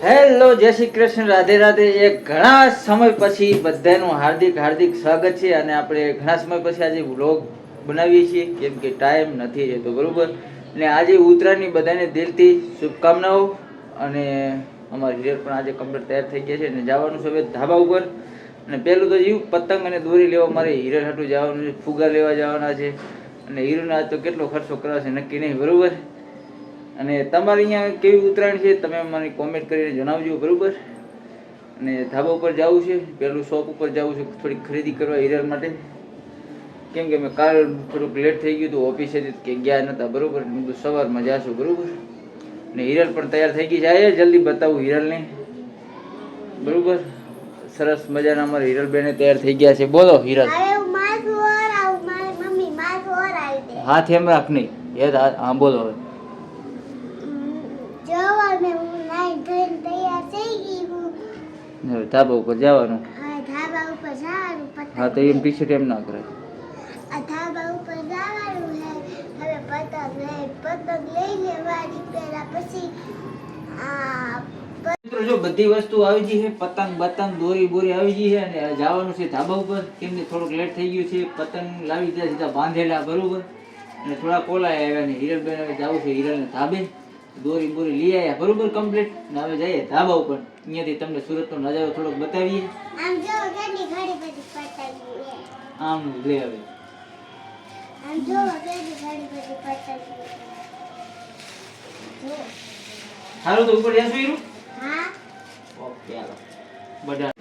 Hello, જય શ્રી કૃષ્ણ, રાધે રાધે. એક ઘણા સમય પછી બધાનું હાર્દિક હાર્દિક સ્વાગત છે. અને આપણે ઘણા સમય પછી આજે વ્લોગ બનાવીએ છીએ, કેમ કે ટાઈમ નથી રહેતો, બરોબર. અને આજે ઉત્તરાયણની બધાને દિલથી શુભકામનાઓ. અને અમારી હિરલ પણ આજે કમ્પ્લીટ તૈયાર થઈ ગયા છે અને જવાનું છે હવે ધાબા ઉપર. અને પહેલું તો જીવ પતંગ અને દોરી લેવા મારે હિરલ હાટું જવાનું છે, ફુગા લેવા જવાના છે. અને હીરોને આજ તો કેટલો ખર્ચો કરાશે નક્કી નહીં, બરોબર. અને તમારે અહીંયા કેવી ઉત્તરાયણ છે તમે મને કોમેન્ટ કરીને જણાવજો, બરોબર. અને ધાબા ઉપર જવું છે, પેલું શોપ ઉપર જવું છે થોડીક ખરીદી કરવા હિરલ માટે, કેમ કે મેં કાલ થોડુંક લેટ થઈ ગયું હતું ઓફિસે કે ગયા નહોતા, બરોબર. હું સવારમાં જાશું, બરોબર. ને હિરલ પણ તૈયાર થઈ ગઈ છે. આ જલ્દી બતાવું હિરલને, બરોબર. સરસ મજાના અમારા હિરલ બેને તૈયાર થઈ ગયા છે. બોલો હિરલ. હાથ એમ રાખ નહીં, હા બોલો હવે. ધાબા ઉપર જવાનું. હા તો એમ પીછે એમ ના કરે. જો બધી વસ્તુ આવી ગઈ છે, પતંગ બતંગ દોરી બોરી આવી ગઈ છે. અને જવાનું છે ધાબા ઉપર, કેમ કે થોડુંક લેટ થઈ ગયું છે. પતંગ લાવી દીધા સીધા બાંધેલા, બરોબર. અને થોડા કોલા આવ્યા ને હિરલબેન હવે જવું છે હિરલને ધાબે. દોરી બોરી લઈ આવ્યા, બરોબર, કમ્પ્લીટ. ને હવે જઈએ ધાબા ઉપર. અહીંયાથી તમને સુરતનો નજારો થોડોક બતાવીએ. આમ લે હવે સારું તો ઉપર જશું હીરું. ઓકે હાલો બધા.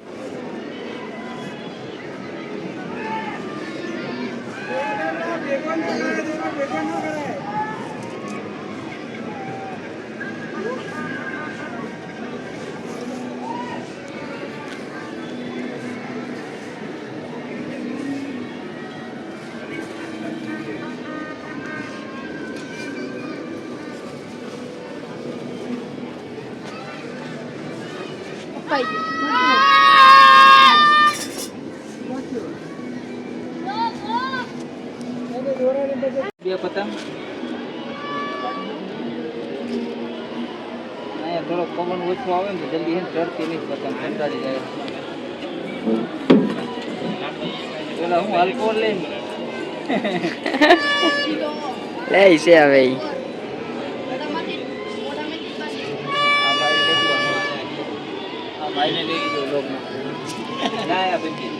બે પતંગ અહીંયા થોડો પવન ઓછો આવે ને જલ્દી હે ચડતી નહીં પતંગ, કંટાળી જાય. પેલા હું આલ્કોહોલ લઈને લઈ છે હવે ભાઈને લઈ લીધો લોકમાં ના આપી.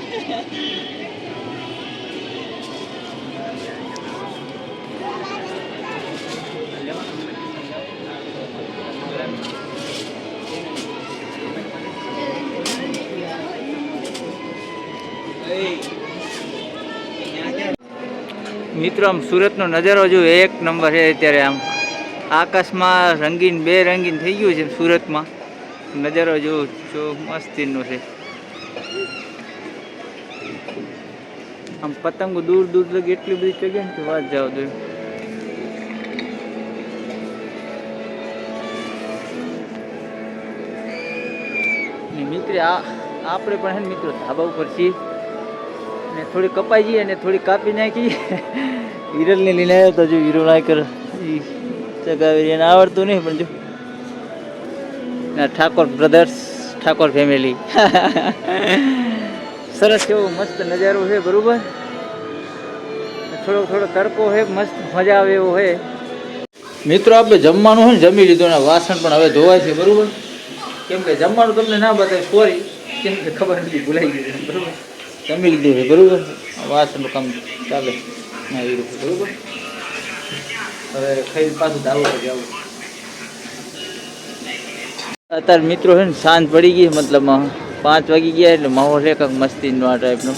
મિત્રો આમ સુરતનો નજારો જો એક નંબર છે અત્યારે. આમ આકાશમાં રંગીન બે રંગીન થઈ ગયું છે સુરતમાં. નજારો જો મસ્તીનો છે. આમ પતંગો દૂર દૂર લગી એટલી બધી જગ્યા ને કે વાત જાવ દો. મિત્ર આપણે પણ હે ને મિત્રો ધાબા ઉપર છીએ ને થોડી કપાઈ જઈએ અને થોડી કાપી નાખી. હિરલને લઈને આવ્યો તો જો હીરો ના કર ચગાવી એને આવડતું નહીં, પણ જો ઠાકોર બ્રધર્સ ઠાકોર ફેમિલી સરસ એવો મસ્ત નજારો છે, બરોબર. થોડો થોડો તડકો છે, મસ્ત મજા આવે એવો છે. મિત્રો આપણે જમવાનું હોય ને જમી લીધું ને વાસણ પણ હવે ધોવાય છે, બરોબર. કેમ કે જમવાનું તમને ના બતાવે, સોરી, કેમ કે ખબર નથી ભૂલાઈ ગઈ, બરોબર. જમી લીધું છે, બરોબર. વાસણનું કામ ચાલે ના એ રીતે, બરોબર. હવે ખાઈ પાછું ધાબા પર જવું. અત્યારે મિત્રો છે ને સાંજ પડી ગઈ, મતલબ 5 વાગી ગયા, એટલે માહોલ છે કંઈક મસ્તીનો આ ટાઈપનો.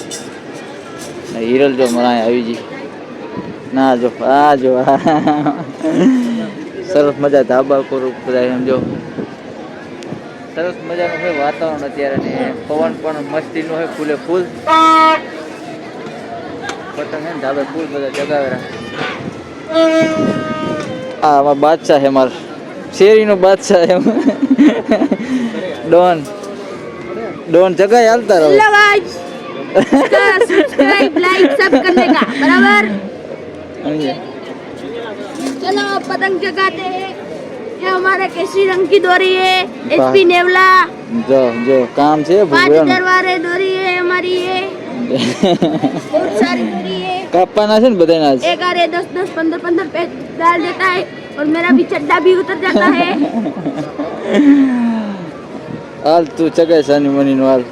હિરલ જો મને આવી ગઈ ના જો આ જો સરસ મજા ધાબા ઉપર બધા સમજો સરસ મજાનું હોય વાતાવરણ અત્યારે. ને પવન પણ મસ્તીનો હોય ફૂલે ફૂલ. પતંગ છે ને ધાબે ફૂલ બધા જગાવેલા. હા અમારા બાદશાહ છે, મારો શેરીનો બાદશાહ એમ. डॉन जगह हालता रहो। सब्सक्राइब लाइक सब करने का बराबर। चलो पतंग जगाते हैं। ये हमारे केसरी रंग की डोरी है एचपी नेवला જો કામ છે 5000 वाले डोरी है हमारी ये बहुत सारी डोरी है કાપવાના છે ને બધાના જ एक आ रहे 10 15 पे डाल देता है और मेरा भी चड्डा भी उतर जाता है હાલ તું ચગાય સાની મની નું હાલ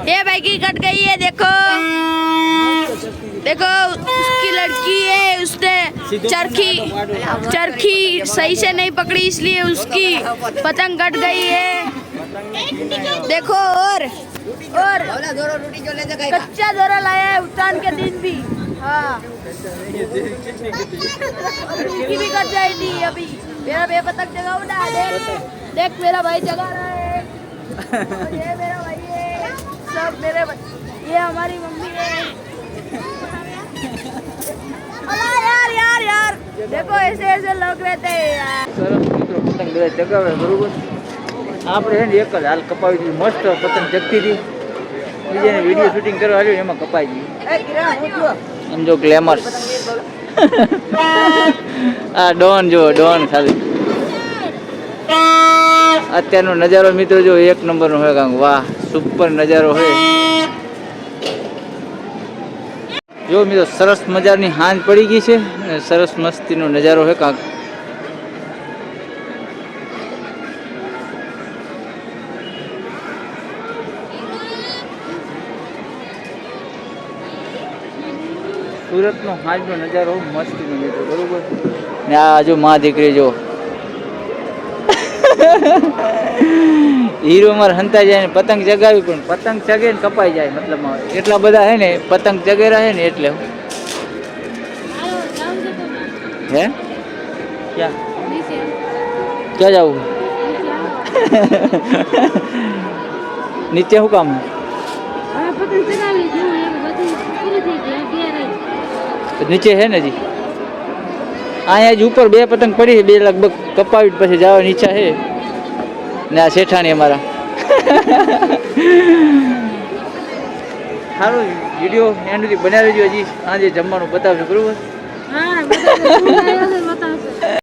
ये भाई की कट गई है देखो देखो उसकी लड़की है उसने चरखी सही से नहीं पकड़ी इसलिए उसकी पतंग कट गई है देखो और कच्चा दोरा लाया है उत्तरायण के दिन भी हाँ उनकी भी कट जाएगी अभी मेरा बे पतंग जगाओ ना देख मेरा भाई जगा रहा है और ये मेरा भाई है सब मेरे ये हमारी मम्मी है अला यार देखो ऐसे लोग रहते हैं यार સરસ મિત્રો પતંગ બધા ચગાવે બરોબર આપણે છે ને એક જ હાલ કપાવી દીધી મસ્ત પતંગ ચગતી હતી બીજાને વિડીયો શૂટિંગ કરવા આવ્યું એમાં કપાઈ ગઈ સમજો ગ્લેમર્સ આ ડોન જો ડોન ખાલી અત્યારનો નજારો મિત્રો જો એક નંબરનો હોય કાંક વાહ સુપર નજારો હોય જો મિત્રો સરસ મજાની હાંજ પડી ગઈ છે અને સરસ મસ્તીનો નજારો હોય કાંક સુરતનો હાંજનો નજારો મસ્તીનો મિત્રો બરોબર ને આ જો મા દીકરી જો હીરો માર હંતા જાય ને પતંગ ચગાવી પણ પતંગ ચગે ને કપાઈ જાય મતલબ એટલા બધા હે ને પતંગ ચગેરા હે ને એટલે હે ક્યાં ક્યાં જવું નીચે શું કામ નીચે હે ને જી અહીંયા જ ઉપર બે પતંગ પડી છે બે લગભગ કપાવી પછી જવાની ઈચ્છા છે ને આ શેઠાણી અમારા સારું વિડીયો એન્ડ સુધી બનાવી દેજો હજી આજે જમવાનું બતાવજો બરોબર हाँ